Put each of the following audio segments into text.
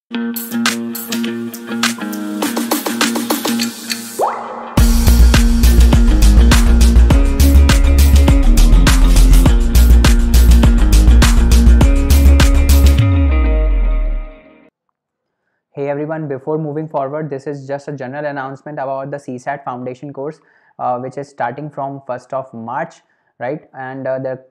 Hey everyone, before moving forward, this is just a general announcement about the CSAT foundation course, which is starting from 1st of March, right? And the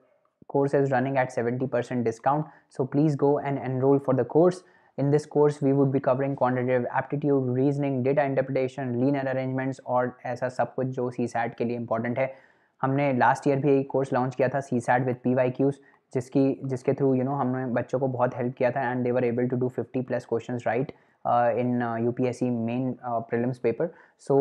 course is running at 70% discount. So please go and enroll for the course. In this course, we would be covering quantitative aptitude, reasoning, data interpretation, linear arrangements और ऐसा सब कुछ जो CSAT के लिए important है. हमने last year भी एक कोर्स लॉन्च किया था CSAT विद PYQs, जिसके थ्रू हमने बच्चों को बहुत हेल्प किया था and they were able to do 50+ questions right in UPSC main prelims paper. So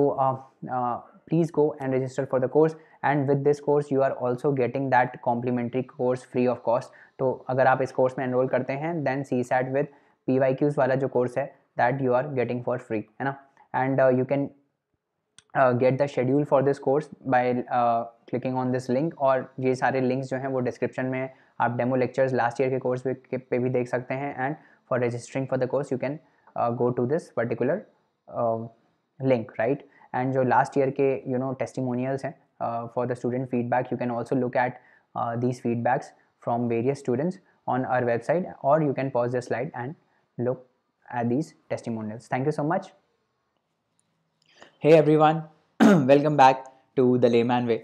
please go and register for the course, and with this course you are also getting that complimentary course free of cost. तो अगर आप इस course में enrol करते हैं then CSAT with PYQs वाला जो course है that you are getting for free, है ना. And you can get the schedule for this course by clicking on this link, और ये सारे links जो हैं वो description में आप डेमो लेक्चर्स लास्ट ईयर के कोर्स पे भी देख सकते हैं. And for registering for the course you can go to this particular link, right? And जो last year के testimonials हैं for the student feedback, you can also look at these feedbacks from various students on our website, or you can pause the slide and look at these testimonials. Thank you so much. Hey everyone, welcome back to the layman way.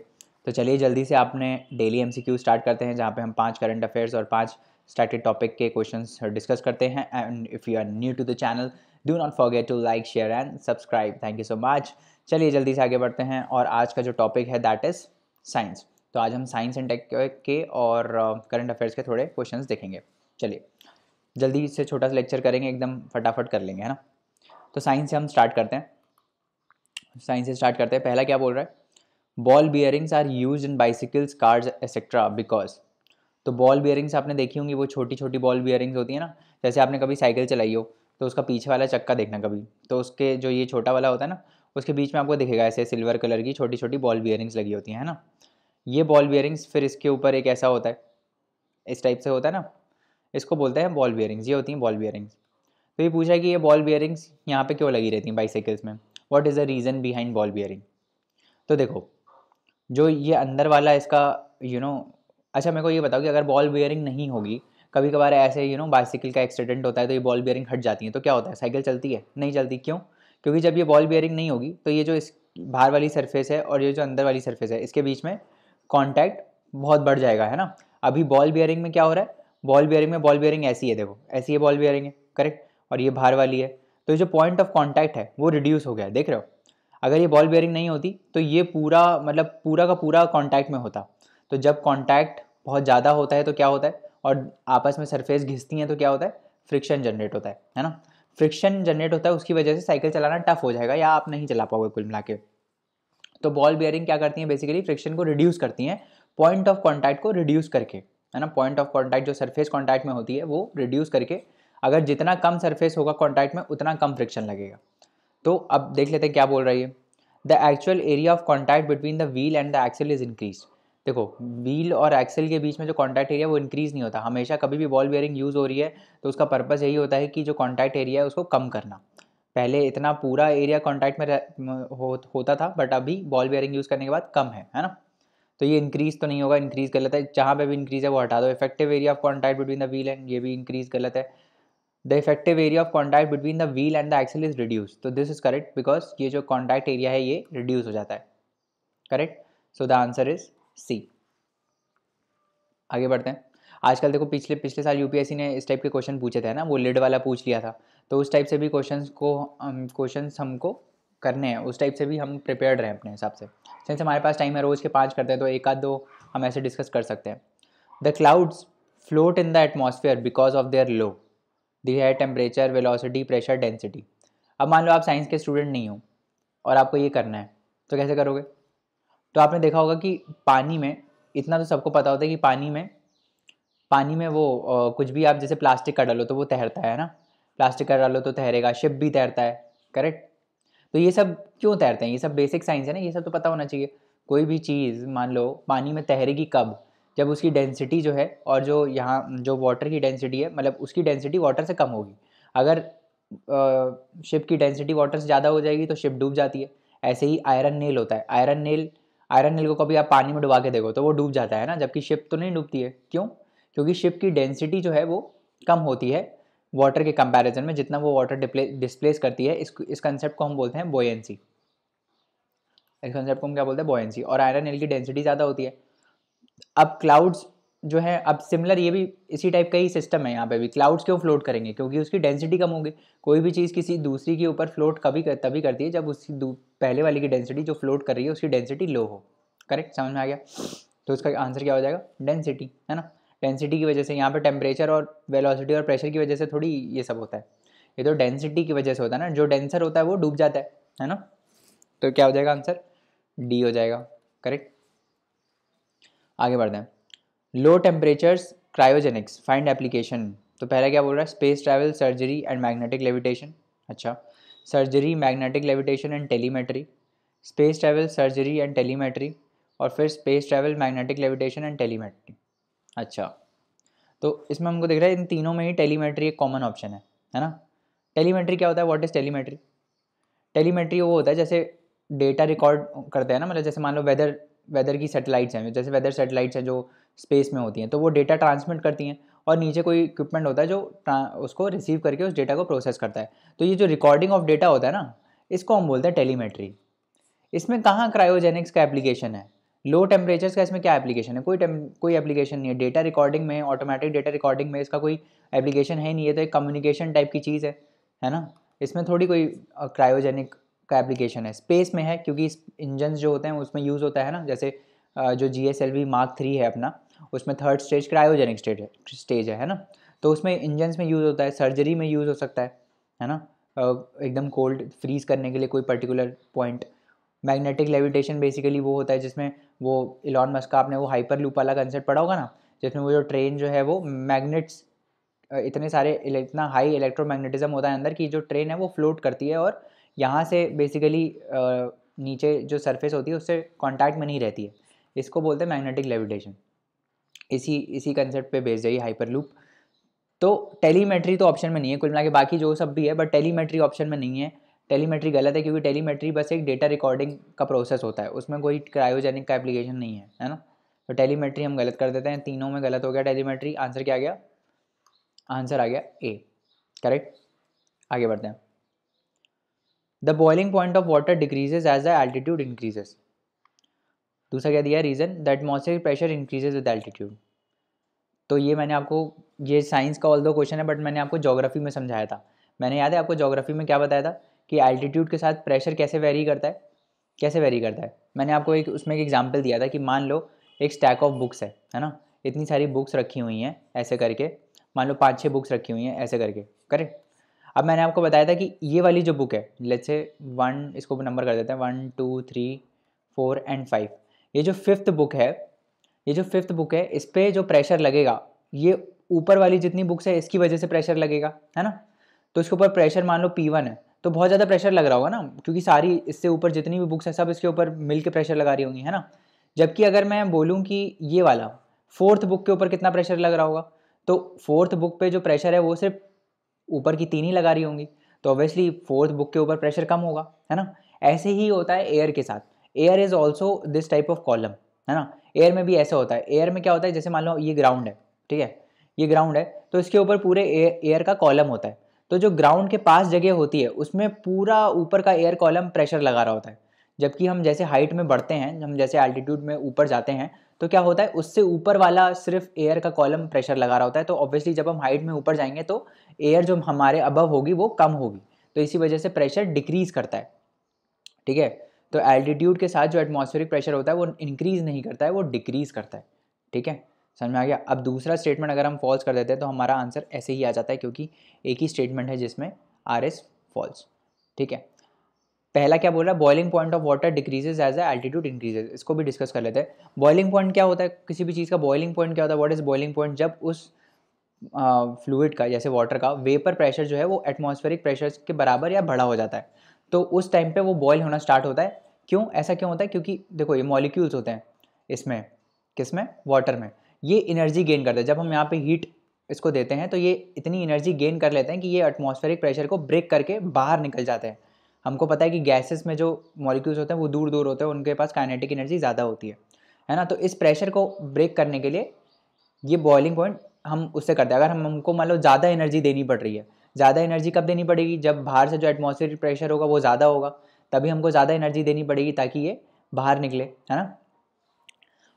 तो चलिए जल्दी से आपने daily MCQ start करते हैं, जहाँ पे हम 5 करंट अफेयर्स और 5 स्टैटिक टॉपिक के क्वेश्चंस डिस्कस करते हैं. And if you are new to the channel, do not forget to like, share and subscribe. Thank you so much. चलिए जल्दी से आगे बढ़ते हैं, और आज का जो टॉपिक है दैट इज़ साइंस. तो आज हम साइंस एंड टेक के और करंट अफेयर्स के थोड़े क्वेश्चंस देखेंगे. चलिए जल्दी से छोटा सा लेक्चर करेंगे, एकदम फटाफट कर लेंगे, है ना. तो साइंस से हम स्टार्ट करते हैं. पहला क्या बोल रहा है? Ball bearings are used in bicycles, cars etcetera because. तो बॉल बियरिंग्स आपने देखी होंगी, वो छोटी छोटी बॉल बियरिंग्स होती है ना. जैसे आपने कभी साइकिल चलाई हो तो उसका पीछे वाला चक्का देखना कभी, तो उसके जो ये छोटा वाला होता है ना, उसके बीच में आपको दिखेगा ऐसे सिल्वर कलर की छोटी छोटी बॉल बियरिंग्स लगी होती हैं ना. ये बॉल बियरिंग्स फिर इसके ऊपर एक ऐसा होता है, इस टाइप से होता है ना, इसको बोलते हैं बॉल बियरिंग्स. ये होती हैं बॉल बियरिंग्स. तो ये पूछा है कि ये बॉल बियरिंग्स यहाँ पे क्यों लगी रहती हैं बाइसाइकिल्स में. What is the reason behind ball bearing. तो देखो, जो ये अंदर वाला इसका अच्छा मेरे को ये बताओ कि अगर बॉल बियरिंग नहीं होगी, कभी कभार ऐसे बाइसिकल का एक्सीडेंट होता है तो ये बॉल बियरिंग हट जाती है, तो क्या होता है, साइकिल चलती है? नहीं चलती. क्यों? क्योंकि जब ये बॉल बियरिंग नहीं होगी तो ये जो इस बाहर वाली सरफेस है और ये जो अंदर वाली सरफेस है, इसके बीच में कॉन्टैक्ट बहुत बढ़ जाएगा, है ना. अभी बॉल बियरिंग में क्या हो रहा है, बॉल बियरिंग ऐसी है, देखो ऐसी ये बॉल बियरिंग है, करेक्ट, और ये बाहर वाली है. तो ये जो पॉइंट ऑफ कॉन्टैक्ट है वो रिड्यूस हो गया है, देख रहे हो. अगर ये बॉल बियरिंग नहीं होती तो ये पूरा पूरा का पूरा कॉन्टैक्ट में होता. तो जब कॉन्टैक्ट बहुत ज़्यादा होता है तो क्या होता है, और आपस में सरफेस घिसती हैं तो क्या होता है, फ्रिक्शन जनरेट होता है ना. फ्रिक्शन जनरेट होता है, उसकी वजह से साइकिल चलाना टफ हो जाएगा या आप नहीं चला पाओगे कुल मिला के. तो बॉल बियरिंग क्या करती हैं, बेसिकली फ्रिक्शन को रिड्यूस करती हैं, पॉइंट ऑफ कॉन्टैक्ट को रिड्यूस करके, है ना. पॉइंट ऑफ कॉन्टैक्ट जो सरफेस कॉन्टैक्ट में होती है वो रिड्यूस करके, अगर जितना कम सरफेस होगा कॉन्टैक्ट में उतना कम फ्रिक्शन लगेगा. तो अब देख लेते हैं क्या बोल रही है. The actual area of contact between the wheel and the axle is increase. देखो, व्हील और एक्सल के बीच में जो कॉन्टैक्ट एरिया वो इंक्रीज़ नहीं होता. हमेशा कभी भी बॉल बियरिंग यूज़ हो रही है तो उसका पर्पस यही होता है कि जो कॉन्टैक्ट एरिया है उसको कम करना. पहले इतना पूरा एरिया कॉन्टैक्ट में होता था, बट अभी बॉल बियरिंग यूज़ करने के बाद कम है ना. तो ये इंक्रीज़ तो नहीं होगा, इंक्रीज़ गलत है. जहाँ पे भी इंक्रीज़ है वो हटा दो. Effective area of contact between the wheel and, ये भी इंक्रीज़ गलत है. The effective area of contact between the wheel and the axle is reduce. तो दिस इज करेक्ट, बिकॉज ये जो कॉन्टैक्ट एरिया है ये रिड्यूस हो जाता है, correct. So the answer is C. आगे बढ़ते हैं. आजकल देखो, पिछले साल यूपीएससी ने इस टाइप के क्वेश्चन पूछे थे ना, वो लिड वाला पूछ लिया था. तो उस टाइप से भी क्वेश्चंस हमको करने हैं, उस टाइप से भी हम प्रिपेयर्ड रहें अपने हिसाब से. सिंस हमारे पास टाइम है, रोज़ के 5 करते हैं तो एक आध दो हम ऐसे डिस्कस कर सकते हैं. The clouds float in the atmosphere because of their low. दी है टेम्परेचर, वेलोसिटी, प्रेशर, डेंसिटी. अब मान लो आप साइंस के स्टूडेंट नहीं हो और आपको ये करना है, तो कैसे करोगे. तो आपने देखा होगा कि पानी में, इतना तो सबको पता होता है कि पानी में वो कुछ भी आप जैसे प्लास्टिक का डालो तो वो तैरता है ना. प्लास्टिक का डालो तो तैरेगा, शिप भी तैरता है, करेक्ट. तो ये सब क्यों तैरते हैं, ये सब बेसिक साइंस है ना, ये सब तो पता होना चाहिए. कोई भी चीज़ मान लो पानी में तैरेगी कब, जब उसकी डेंसिटी जो है, और जो यहाँ जो वाटर की डेंसिटी है, मतलब उसकी डेंसिटी वाटर से कम होगी. अगर शिप की डेंसिटी वाटर से ज़्यादा हो जाएगी तो शिप डूब जाती है। ऐसे ही आयरन नेल होता है, आयरन नेल को कभी आप पानी में डुबा के देखो तो वो डूब जाता है ना, जबकि शिप तो नहीं डूबती है। क्यों? क्योंकि शिप की डेंसिटी जो है वो कम होती है वाटर के कंपैरिजन में, जितना वो वाटर डिस्प्लेस करती है। इस कंसेप्ट को हम बोलते हैं बोयेंसी। इस कंसेप्ट को हम क्या बोलते हैं? बोयेंसी। और आयरन नेल की डेंसिटी ज़्यादा होती है। अब क्लाउड्स जो है, अब सिमिलर ये भी इसी टाइप का ही सिस्टम है। यहाँ पे भी क्लाउड्स क्यों फ्लोट करेंगे? क्योंकि उसकी डेंसिटी कम होगी। कोई भी चीज़ किसी दूसरी के ऊपर फ्लोट तभी करती है जब उसकी पहले वाली की डेंसिटी जो फ्लोट कर रही है उसकी डेंसिटी लो हो। करेक्ट? समझ में आ गया? तो इसका आंसर क्या हो जाएगा? डेंसिटी, है ना। डेंसिटी की वजह से यहाँ पे टेम्परेचर और वेलोसिटी और प्रेशर की वजह से थोड़ी ये सब होता है, ये तो डेंसिटी की वजह से होता है ना। जो डेंसर होता है वो डूब जाता है ना। तो क्या हो जाएगा आंसर? डी हो जाएगा। करेक्ट? आगे बढ़ते हैं। Low temperatures cryogenics find application. तो पहला क्या बोल रहा है? Space travel, surgery and magnetic levitation. अच्छा, surgery, magnetic levitation and telemetry. Space travel, surgery and telemetry, और फिर space travel, magnetic levitation and telemetry. अच्छा, तो इसमें हमको दिख रहा है इन तीनों में ही टेलीमेट्री एक कॉमन ऑप्शन है ना। टेलीमेट्री क्या होता है? What is telemetry? टेलीमेट्री वो होता है जैसे डेटा रिकॉर्ड करते हैं ना, मतलब जैसे मान लो वेदर की सैटेलाइट्स हैं, जैसे वेदर सैटेलाइट्स हैं जो स्पेस में होती हैं, तो वो डेटा ट्रांसमिट करती हैं और नीचे कोई इक्विपमेंट होता है जो उसको रिसीव करके उस डेटा को प्रोसेस करता है। तो ये जो रिकॉर्डिंग ऑफ डेटा होता है ना, इसको हम बोलते हैं टेलीमेट्री। इसमें कहाँ क्रायोजेनिक्स का एप्लीकेशन है? लो टेम्परेचर्स का इसमें क्या एप्लीकेशन है? कोई एप्लीकेशन नहीं है। डेटा रिकॉर्डिंग में, ऑटोमेटिक डेटा रिकॉर्डिंग में इसका कोई एप्लीकेशन है नहीं। ये तो एक कम्युनिकेशन टाइप की चीज़ है ना। इसमें थोड़ी कोई क्रायोजेनिक का एप्लीकेशन है। स्पेस में है क्योंकि इंजन्स जो होते हैं उसमें यूज़ होता है ना। जैसे जो GSLV Mark 3 है अपना, उसमें थर्ड स्टेज क्रायोजेनिक स्टेज है ना। तो उसमें इंजन्स में यूज़ होता है। सर्जरी में यूज़ हो सकता है ना, एकदम कोल्ड फ्रीज़ करने के लिए कोई particular point. Magnetic levitation basically वो होता है जिसमें वो इलॉन मस्क का, आपने वो हाइपर लूप वाला कंसेप्ट पढ़ा होगा ना, जिसमें वो जो ट्रेन जो है वो मैग्नेट्स, इतने सारे इतना हाई इलेक्ट्रोमैग्नेटिज्म होता है अंदर कि जो ट्रेन है वो फ्लोट करती है और यहाँ से बेसिकली नीचे जो सरफेस होती है उससे कांटेक्ट में नहीं रहती है। इसको बोलते हैं मैग्नेटिक लेविटेशन। इसी कंसेप्ट पे बेस्ड है ये हाइपर लूप। तो टेलीमेट्री तो ऑप्शन में नहीं है कुल मिला के, बाकी जो सब भी है, बट टेलीमेट्री ऑप्शन में नहीं है। टेलीमेट्री गलत है क्योंकि टेलीमेट्री बस एक डेटा रिकॉर्डिंग का प्रोसेस होता है, उसमें कोई क्रायोजेनिक का एप्लीकेशन नहीं है ना। तो टेलीमेट्री हम गलत कर देते हैं, तीनों में गलत हो गया टेलीमेट्री। आंसर क्या आ गया? आंसर आ गया ए। करेक्ट? आगे बढ़ते हैं। The boiling point of water decreases as the altitude increases. दूसरा क्या दिया? Reason the atmospheric pressure increases with altitude. तो ये मैंने आपको, ये साइंस का ऑल दो क्वेश्चन है बट मैंने आपको ज्योग्राफी में समझाया था। मैंने, याद है आपको ज्योग्राफी में क्या बताया था कि एल्टीट्यूड के साथ प्रेशर कैसे वेरी करता है? कैसे वेरी करता है? मैंने आपको एक उसमें एक एग्जांपल दिया था कि मान लो एक स्टैक ऑफ बुक्स है ना। इतनी सारी बुक्स रखी हुई हैं ऐसे करके, मान लो 5-6 बुक्स रखी हुई हैं ऐसे करके। करेक्ट? अब मैंने आपको बताया था कि ये वाली जो बुक है, लेट्स से 1, इसको नंबर कर देते हैं 1 2 3 4 एंड 5। ये जो फिफ्थ बुक है, इस पर जो प्रेशर लगेगा, ये ऊपर वाली जितनी बुक्स है इसकी वजह से प्रेशर लगेगा, है ना। तो इसके ऊपर प्रेशर मान लो P1 है, तो बहुत ज़्यादा प्रेशर लग रहा होगा ना, क्योंकि सारी इससे ऊपर जितनी भी बुक्स है सब इसके ऊपर मिल के प्रेशर लगा रही होंगी, है ना। जबकि अगर मैं बोलूँ कि ये वाला 4th बुक के ऊपर कितना प्रेशर लग रहा होगा, तो 4th बुक पे जो प्रेशर है वो सिर्फ ऊपर की 3 ही लगा रही होंगी, तो ऑब्वियसली 4th बुक के ऊपर प्रेशर कम होगा, है ना। ऐसे ही होता है एयर के साथ। Air is also this type of column, है ना। एयर में भी ऐसा होता है। एयर में क्या होता है, जैसे मान लो ये ग्राउंड है, ठीक है, ये ग्राउंड है, तो इसके ऊपर पूरे एयर का कॉलम होता है। तो जो ग्राउंड के पास जगह होती है उसमें पूरा ऊपर का एयर कॉलम प्रेशर लगा रहा होता है। जबकि हम जैसे हाइट में बढ़ते हैं, हम जैसे एल्टीट्यूड में ऊपर जाते हैं, तो क्या होता है, उससे ऊपर वाला सिर्फ एयर का कॉलम प्रेशर लगा रहा होता है। तो ऑब्वियसली जब हम हाइट में ऊपर जाएंगे तो एयर जो हमारे अबव होगी वो कम होगी, तो इसी वजह से प्रेशर डिक्रीज करता है, ठीक है। तो एल्टीट्यूड के साथ जो एटमॉस्फेरिक प्रेशर होता है वो इंक्रीज नहीं करता है, वो डिक्रीज करता है, ठीक है। समझ में आ गया? अब दूसरा स्टेटमेंट अगर हम फॉल्स कर देते हैं तो हमारा आंसर ऐसे ही आ जाता है, क्योंकि एक ही स्टेटमेंट है जिसमें आर इज फॉल्स, ठीक है। पहला क्या बोल रहा है? Boiling point of water decreases as the altitude increases. इसको भी डिस्कस कर लेते हैं। बॉइलिंग पॉइंट क्या होता है? किसी भी चीज़ का बॉइलिंग पॉइंट क्या होता है? What is boiling point? जब उस फ्लूइड का, जैसे वाटर का वेपर प्रेशर जो है वो एटमॉस्फेरिक प्रेशर के बराबर या बड़ा हो जाता है, तो उस टाइम पे वो बॉयल होना स्टार्ट होता है। क्यों ऐसा क्यों होता है? क्योंकि देखो ये मॉलिक्यूल्स होते हैं इसमें, किसमें? वाटर में। ये एनर्जी गेन करते हैं। जब हम यहाँ पे हीट इसको देते हैं तो ये इतनी एनर्जी गेन कर लेते हैं कि ये एटमॉस्फेरिक प्रेशर को ब्रेक करके बाहर निकल जाते हैं। हमको पता है कि गैसेस में जो मॉलिक्यूल्स होते हैं वो दूर दूर होते हैं, उनके पास काइनेटिक एनर्जी ज़्यादा होती है ना। तो इस प्रेशर को ब्रेक करने के लिए ये बॉइलिंग पॉइंट हम उससे करते हैं। अगर हमको मान लो ज़्यादा एनर्जी देनी पड़ रही है, ज़्यादा एनर्जी कब देनी पड़ेगी, जब बाहर से जो एटमॉस्फेरिक प्रेशर होगा वो ज़्यादा होगा, तभी हमको ज़्यादा एनर्जी देनी पड़ेगी ताकि ये बाहर निकले, है ना।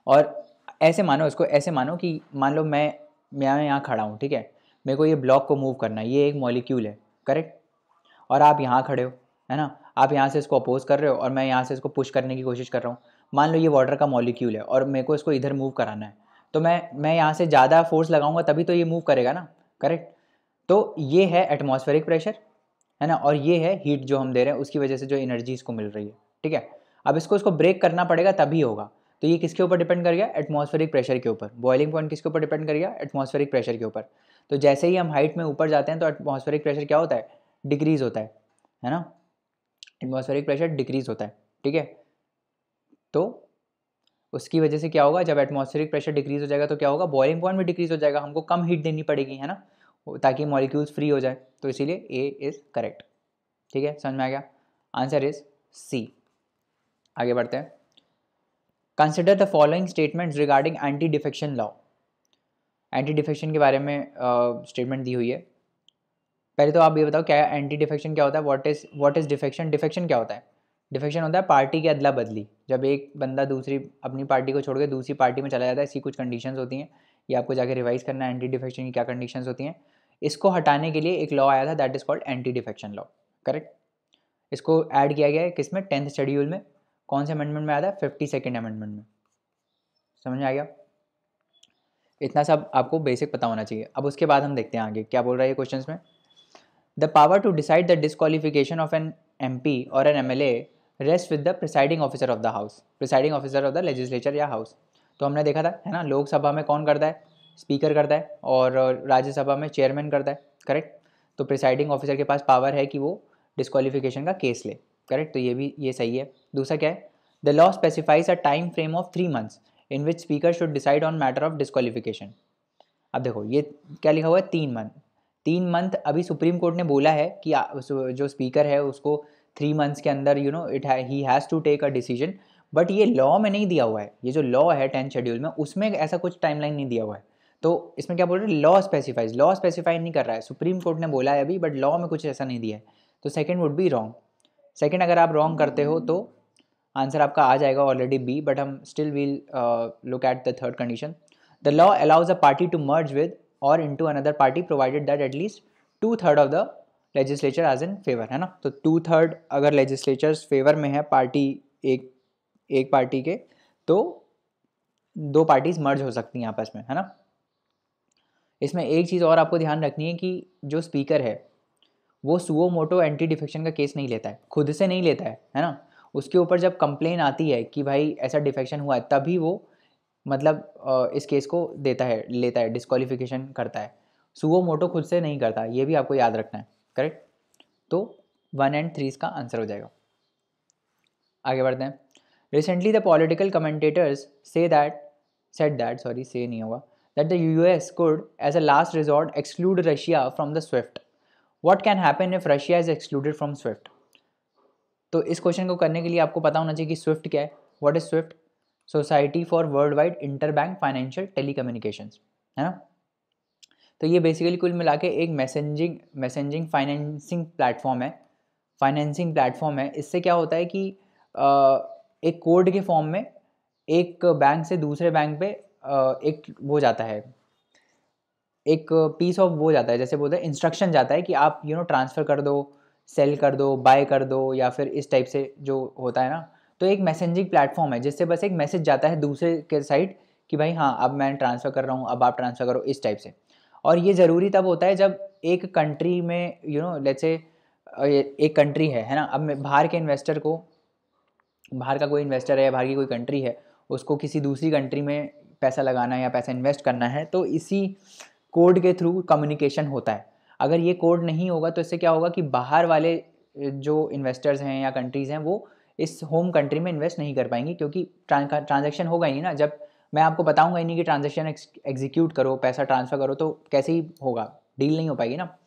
और ऐसे मानो इसको, ऐसे मानो कि मान लो मैं यहाँ खड़ा हूँ, ठीक है, मेरे को ये ब्लॉक को मूव करना है, ये एक मॉलिक्यूल है, करेक्ट, और आप यहाँ खड़े हो, है ना, आप यहाँ से इसको अपोज कर रहे हो और मैं यहाँ से इसको पुश करने की कोशिश कर रहा हूँ। मान लो ये वाटर का मॉलिक्यूल है और मेरे को इसको इधर मूव कराना है, तो मैं यहाँ से ज़्यादा फोर्स लगाऊंगा तभी तो ये मूव करेगा ना, करेक्ट। तो ये है एटमॉस्फेरिक प्रेशर, है ना, और ये है हीट जो हम दे रहे हैं उसकी वजह से जो एनर्जी इसको मिल रही है, ठीक है। अब इसको ब्रेक करना पड़ेगा तभी होगा। तो ये किसके ऊपर डिपेंड कर गया, एटमॉस्फेरिक प्रेशर के ऊपर। बॉइलिंग पॉइंट किसके ऊपर डिपेंड कर गया, एटमॉस्फेरिक प्रेशर के ऊपर। तो जैसे ही हम हाइट में ऊपर जाते हैं तो एटमॉस्फेरिक प्रेशर क्या होता है, डिक्रीज होता है ना, एटमॉस्फेरिक प्रेशर डिक्रीज होता है, ठीक है। तो उसकी वजह से क्या होगा, जब एटमॉस्फेरिक प्रेशर डिक्रीज हो जाएगा तो क्या होगा, बॉइलिंग पॉइंट भी डिक्रीज हो जाएगा, हमको कम हीट देनी पड़ेगी, है ना, ताकि मॉलिक्यूल्स फ्री हो जाए। तो इसीलिए ए इज़ करेक्ट, ठीक है, समझ में आ गया। Answer is C. आगे बढ़ते हैं। Consider the following statements regarding anti defection law. Anti defection के बारे में स्टेटमेंट दी हुई है। पहले तो आप ये बताओ क्या एंटी डिफेक्शन क्या होता है, व्हाट इज डिफेक्शन। डिफेक्शन क्या होता है, डिफेक्शन होता है पार्टी की अदला बदली, जब एक बंदा दूसरी अपनी पार्टी को छोड़ के दूसरी पार्टी में चला जाता है। इसकी कुछ कंडीशंस होती हैं, ये आपको जाके रिवाइज करना है एंटी डिफेक्शन की क्या कंडीशंस होती हैं। इसको हटाने के लिए एक लॉ आया था, that is called anti defection law, correct. इसको ऐड किया गया है किसमें, 10th शेड्यूल में। कौन से अमेंडमेंट में आया था, 52nd अमेंडमेंट में। समझ में आ गया, इतना सब आपको बेसिक पता होना चाहिए। अब उसके बाद हम देखते हैं आगे क्या बोल रहा है ये क्वेश्चंस में। The power to decide the disqualification of an MP और an MLA rest with the presiding officer of the house, presiding officer of the legislature या हाउस। तो हमने देखा था, है ना, लोकसभा में कौन करता है, स्पीकर करता है, और राज्यसभा में चेयरमैन करता है, करेक्ट। तो प्रिसाइडिंग ऑफिसर के पास पावर है कि वो डिस्क्वालिफिकेशन का केस ले, करेक्ट। तो ये सही है। दूसरा क्या है, the law specifies a time frame of 3 months in which speaker should decide on matter of disqualification. अब देखो ये क्या लिखा हुआ है, 3 month। 3 month अभी सुप्रीम कोर्ट ने बोला है कि जो स्पीकर है उसको 3 months के अंदर ही has to take a decision, but ये लॉ में नहीं दिया हुआ है। ये जो लॉ है 10th शेड्यूल में, उसमें ऐसा कुछ टाइमलाइन नहीं दिया हुआ है। तो इसमें क्या बोल रहे हैं, लॉ स्पेसिफाइज, लॉ स्पेसिफाई नहीं कर रहा है, सुप्रीम कोर्ट ने बोला है अभी, बट लॉ में कुछ ऐसा नहीं दिया है। तो second would be wrong. Second अगर आप रॉन्ग करते हो तो आंसर आपका आ जाएगा ऑलरेडी बी, बट हम still will look at the third condition. The law allows a party to merge with or into another party provided that at least 2/3 of the legislature as in favour, है ना। तो 2/3 अगर legislatures favour में है party, एक party के, तो 2 parties मर्ज हो सकती हैं आपस में, है ना। इसमें एक चीज़ और आपको ध्यान रखनी है कि जो स्पीकर है वो सुओ मोटो एंटी डिफेक्शन का केस नहीं लेता है, खुद से नहीं लेता है ना। उसके ऊपर जब कंप्लेन आती है कि भाई ऐसा डिफेक्शन हुआ है, तभी वो मतलब इस केस को लेता है, डिस्क्वालिफिकेशन करता है। सुओ मोटो खुद से नहीं करता, ये भी आपको याद रखना है, करेक्ट। तो 1 and 3 इसका आंसर हो जाएगा। आगे बढ़ते हैं। Recently the political commentators said नहीं होगा, that the US could as a last resort exclude Russia from the SWIFT. What can happen if Russia is excluded from SWIFT? तो इस क्वेश्चन को करने के लिए आपको पता होना चाहिए कि स्विफ्ट क्या है। What is Swift, society for world wide interbank financial telecommunications, है ना। तो ये बेसिकली कुल मिला के एक मैसेजिंग फाइनेंसिंग प्लेटफॉर्म है। इससे क्या होता है कि एक कोड के फॉर्म में एक बैंक से दूसरे बैंक पे एक वो जाता है, एक पीस ऑफ वो जाता है, जैसे बोलते हैं इंस्ट्रक्शन जाता है कि आप ट्रांसफ़र कर दो, सेल कर दो, बाय कर दो, या फिर इस टाइप से जो होता है ना। तो एक मैसेजिंग प्लेटफॉर्म है जिससे बस एक मैसेज जाता है दूसरे के साइड कि भाई हाँ अब मैं ट्रांसफ़र कर रहा हूँ, अब आप ट्रांसफ़र करो, इस टाइप से। और ये ज़रूरी तब होता है जब एक कंट्री में लेट्स से एक कंट्री है ना। अब बाहर के इन्वेस्टर को, बाहर का कोई इन्वेस्टर है, बाहर की कोई कंट्री है, उसको किसी दूसरी कंट्री में पैसा लगाना है या पैसा इन्वेस्ट करना है, तो इसी कोड के थ्रू कम्युनिकेशन होता है। अगर ये कोड नहीं होगा तो इससे क्या होगा कि बाहर वाले जो इन्वेस्टर्स हैं या कंट्रीज़ हैं वो इस होम कंट्री में इन्वेस्ट नहीं कर पाएंगी, क्योंकि ट्रांजैक्शन होगा ही ना। जब मैं आपको बताऊंगा इन्हीं की ट्रांजेक्शन एग्जीक्यूट करो, पैसा ट्रांसफ़र करो, तो कैसे ही होगा, डील नहीं हो पाएगी ना।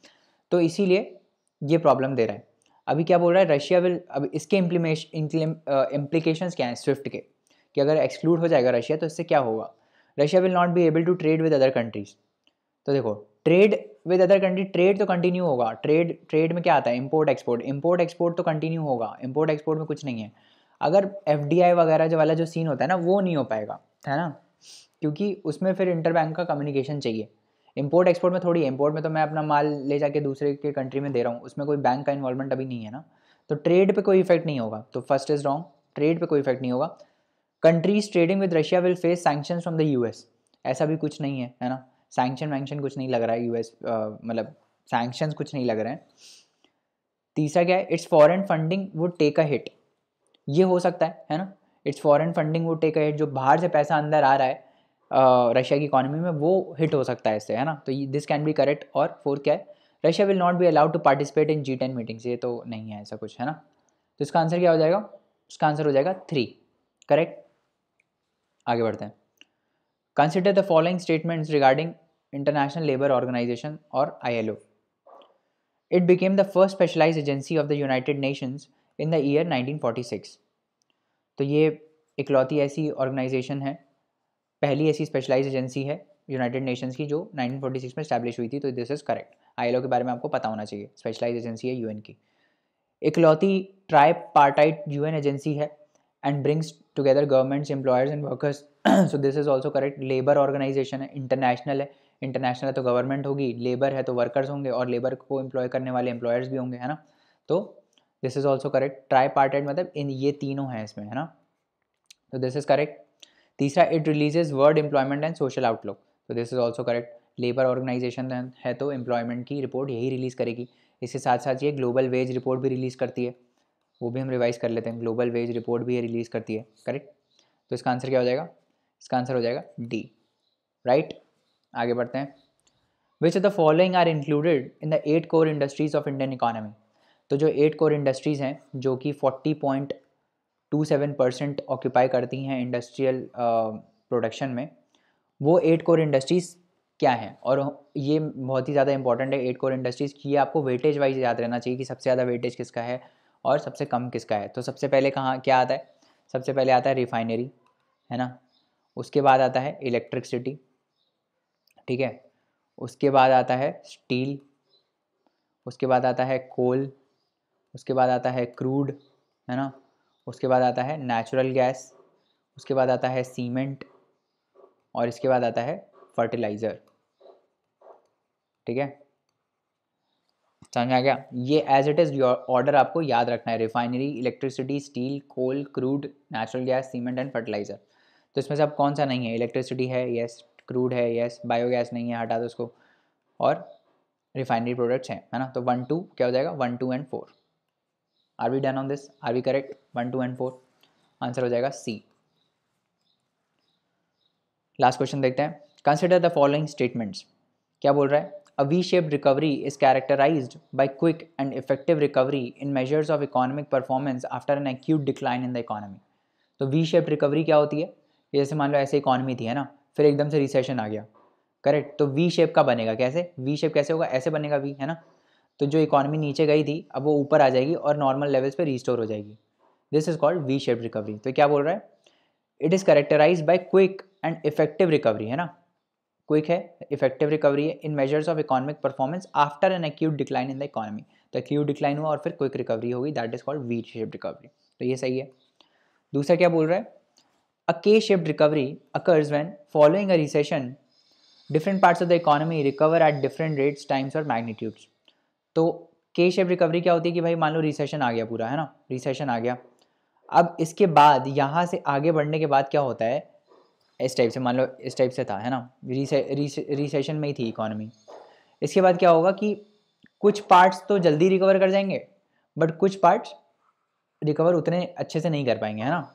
तो इसीलिए ये प्रॉब्लम दे रहा है। अभी क्या बोल रहा है, रशिया विल, अब इसके इम्प्लीकेशंस क्या हैं स्विफ्ट के, कि अगर एक्सक्लूड हो जाएगा रशिया तो इससे क्या होगा, Russia will not be able to trade with other countries. तो देखो, trade with other country, trade तो कंटिन्यू होगा, ट्रेड में क्या आता है, इंपोर्ट एक्सपोर्ट, इंपोर्ट एक्सपोर्ट तो कंटिन्यू होगा, इंपोर्ट एक्सपोर्ट में कुछ नहीं है। अगर एफडीआई वगैरह जो वाला जो सीन होता है ना, वो नहीं हो पाएगा, है ना, क्योंकि उसमें फिर इंटरबैंक का कम्युनिकेशन चाहिए। इंपोर्ट एक्सपोर्ट में थोड़ी, इंपोर्ट में तो मैं अपना माल ले जाके दूसरे के कंट्री में दे रहा हूँ, उसमें कोई बैंक का इन्वॉल्वमेंट अभी नहीं है ना, तो ट्रेड पे कोई इफेक्ट नहीं होगा। तो फर्स्ट इज रॉन्ग, ट्रेड पे कोई इफेक्ट नहीं होगा। Countries trading with Russia will face sanctions from the US, ऐसा भी कुछ नहीं है ना, सैंक्शन वैंक्शन कुछ नहीं लग रहा है यूएस, मतलब सैंक्शंस कुछ नहीं लग रहे हैं। तीसरा क्या है, it's foreign funding would take a hit, ये हो सकता है ना, it's foreign funding would take a hit, जो बाहर से पैसा अंदर आ रहा है रशिया की इकोनॉमी में, वो हिट हो सकता है इससे, है ना, तो दिस कैन बी करेक्ट। और फोर्थ क्या है, Russia will not be allowed to participate in G10 meetings, ये तो नहीं है ऐसा कुछ, है ना। तो इसका आंसर क्या हो जाएगा, इसका आंसर हो जाएगा 3, करेक्ट। आगे बढ़ते हैं। Consider the following statements regarding international labour organisation और ILO। It became the first specialized agency of the United Nations in the year 1946। तो ये इकलौती ऐसी ऑर्गेनाइजेशन है, पहली ऐसी स्पेशलाइज एजेंसी है यूनाइटेड नेशंस की जो 1946 में स्टैब्लिश हुई थी, तो दिस इज़ करेक्ट। ILO के बारे में आपको पता होना चाहिए, स्पेशलाइज एजेंसी है UN की। इकलौती ट्राई पार्टाइट UN एजेंसी है and brings together governments, employers and workers, so this is also correct. Labour organisation है, इंटरनेशनल है, इंटरनेशनल है तो गवर्नमेंट होगी, लेबर है तो वर्कर्स होंगे, और लेबर को एम्प्लॉय करने वाले एम्प्लॉयर्स भी होंगे, है ना, तो this is also correct. Tripartite मतलब इन ये तीनों हैं इसमें, है ना, तो दिस इज़ करेक्ट। तीसरा, it releases world employment and social outlook, तो this is also correct. Labour organisation है तो एम्प्लॉयमेंट की रिपोर्ट यही रिलीज़ करेगी। इसके साथ साथ ये ग्लोबल वेज रिपोर्ट भी रिलीज़ करती है, वो भी हम रिवाइज कर लेते हैं, ग्लोबल वेज रिपोर्ट भी ये रिलीज़ करती है, करेक्ट। तो इसका आंसर क्या हो जाएगा, इसका आंसर हो जाएगा D, राइट। आगे बढ़ते हैं। Which of the following are included in the 8 core industries of Indian economy. तो जो 8 कोर इंडस्ट्रीज़ हैं जो कि 40.27% ऑक्यूपाई करती हैं इंडस्ट्रियल प्रोडक्शन में, वो 8 कोर इंडस्ट्रीज़ क्या हैं, और ये बहुत ही ज़्यादा इंपॉर्टेंट है 8 कोर इंडस्ट्रीज़ की, ये आपको वेटेज वाइज याद रहना चाहिए कि सबसे ज़्यादा वेटेज किसका है और सबसे कम किसका है। तो सबसे पहले कहाँ क्या आता है, सबसे पहले आता है रिफाइनरी, है ना, उसके बाद आता है इलेक्ट्रिसिटी, ठीक है, उसके बाद आता है स्टील, उसके बाद आता है कोल, उसके बाद आता है क्रूड, है ना, उसके बाद आता है नेचुरल गैस, उसके बाद आता है सीमेंट, और इसके बाद आता है फर्टिलाइज़र, ठीक है, समझ में आ गया। ये एज इट इज़ ऑर्डर आपको याद रखना है, refinery, electricity, steel, coal, crude, natural gas, cement and fertiliser. तो इसमें से अब कौन सा नहीं है, इलेक्ट्रिसिटी है यस, क्रूड है यस, बायोगैस नहीं है हटा दो उसको, और रिफाइनरी प्रोडक्ट्स हैं, है ना। तो 1 2 क्या हो जाएगा, 1 2 and 4। Are we done on this, are we correct, 1 2 and 4, answer हो जाएगा C। लास्ट क्वेश्चन देखते हैं। कंसिडर द फॉलोइंग स्टेटमेंट्स, क्या बोल रहा है, a V shaped recovery is characterised by quick and effective recovery in measures of economic performance after an acute decline in the economy. तो V shaped recovery क्या होती है, जैसे मान लो ऐसे इकोनॉमी थी, है ना, फिर एकदम से रिसेशन आ गया, करेक्ट, तो वी शेप का बनेगा, कैसे वी शेप कैसे होगा, ऐसे बनेगा वी, है ना, तो जो इकोनॉमी नीचे गई थी अब वो ऊपर आ जाएगी और नॉर्मल लेवल्स पे रिस्टोर हो जाएगी, this is called V shape recovery. तो क्या बोल रहा है, it is characterise by quick and effective recovery, है ना, क्विक है, इफेक्टिव रिकवरी है, in measures of economic performance after an acute decline in the economy. तो एक्यूट डिक्लाइन हुआ और फिर क्विक रिकवरी होगी, that is called V shape recovery, तो ये सही है। दूसरा क्या बोल रहा है, a K shaped recovery occurs when following a recession different parts of the economy recover at different rates, times और मैग्नीट्यूड्स। तो के शेप रिकवरी क्या होती है कि भाई मान लो रिसेशन आ गया पूरा, है ना, रिसेशन आ गया, अब इसके बाद यहाँ से आगे बढ़ने के बाद क्या होता है, इस टाइप से मान लो इस टाइप से था, है ना, रिसेशन में ही थी इकोनॉमी, इसके बाद क्या होगा कि कुछ पार्ट्स तो जल्दी रिकवर कर जाएंगे बट कुछ पार्ट्स रिकवर उतने अच्छे से नहीं कर पाएंगे, है ना,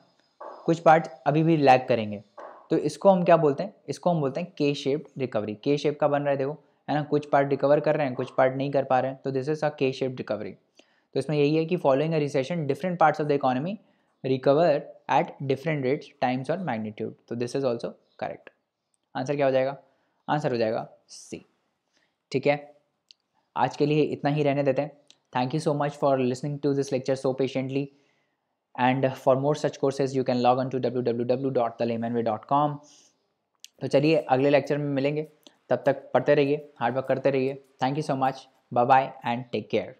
कुछ पार्ट्स अभी भी लैग करेंगे। तो इसको हम क्या बोलते हैं, इसको हम बोलते हैं के शेप्ड रिकवरी। के शेप का बन रहा है देखो, है ना, कुछ पार्ट रिकवर कर रहे हैं कुछ पार्ट नहीं कर पा रहे हैं, तो this is a K shaped recovery. तो इसमें यही है कि following a recession different parts of the economy recover at different rates, times और मैग्नीट्यूड, तो this is also correct. Answer क्या हो जाएगा? आंसर हो जाएगा सी। ठीक है, आज के लिए इतना ही रहने देते हैं। Thank you so much for listening to this lecture so patiently, and for more such courses you can log on to www.thelaymanway.com। तो चलिए अगले लेक्चर में मिलेंगे, तब तक पढ़ते रहिए, हार्ड वर्क करते रहिए। Thank you so much, bye bye and take care.